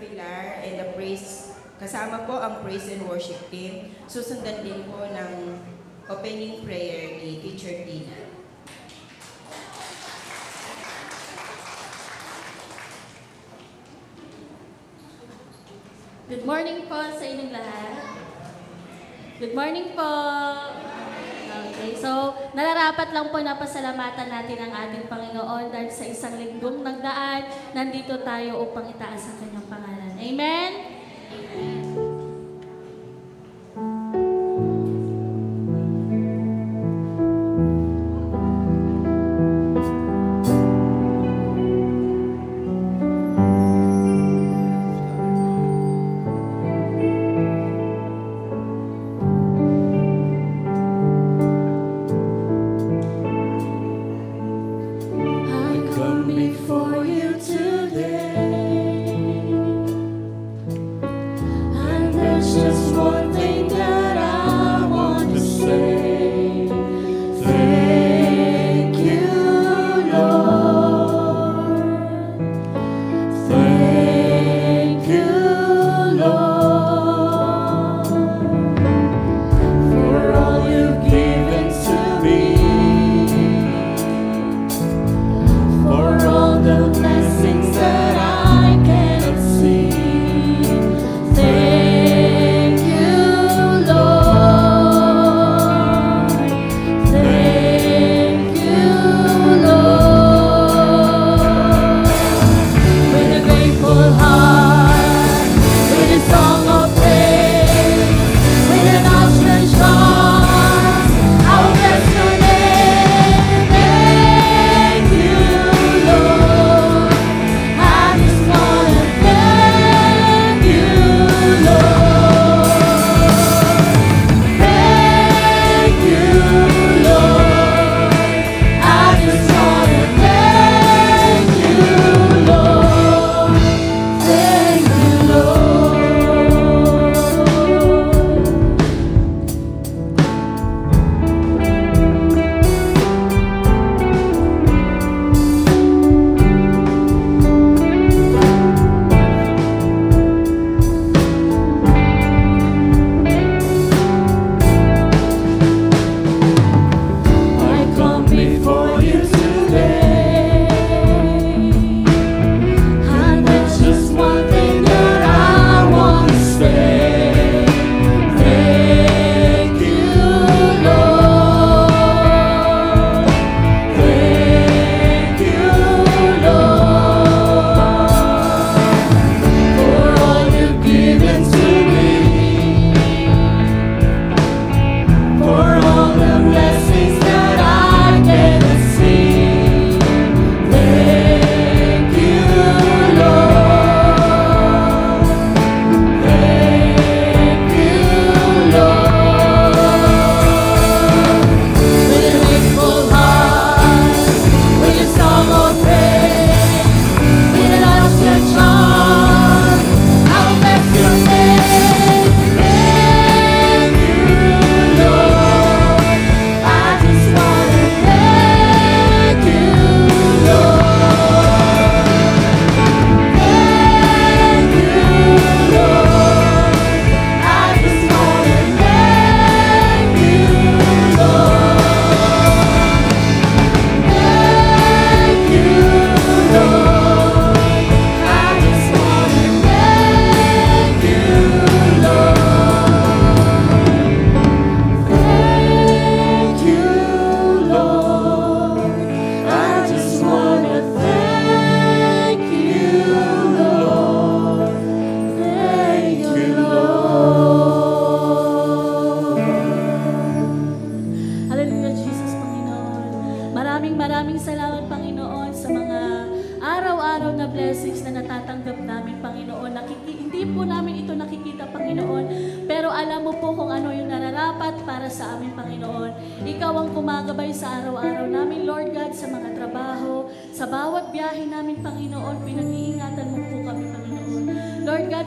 Pilar and the praise, kasama po ang praise and worship team. Susundan din po ng opening prayer ni Teacher Tina. Good morning po sa inyong lahat. Good morning po. Okay, so nararapat lang po na pasalamatan natin ang ating Panginoon dahil sa isang linggong nagdaan, nandito tayo upang itaas ang kanyang pangalan. Amen? Amen.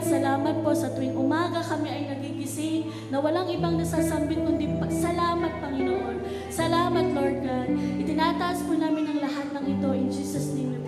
Salamat po sa tuwing umaga kami ay nagigising na walang ibang nasasambit kundi salamat, Panginoon. Salamat, Lord God. Itinataas po namin ang lahat ng ito in Jesus' name.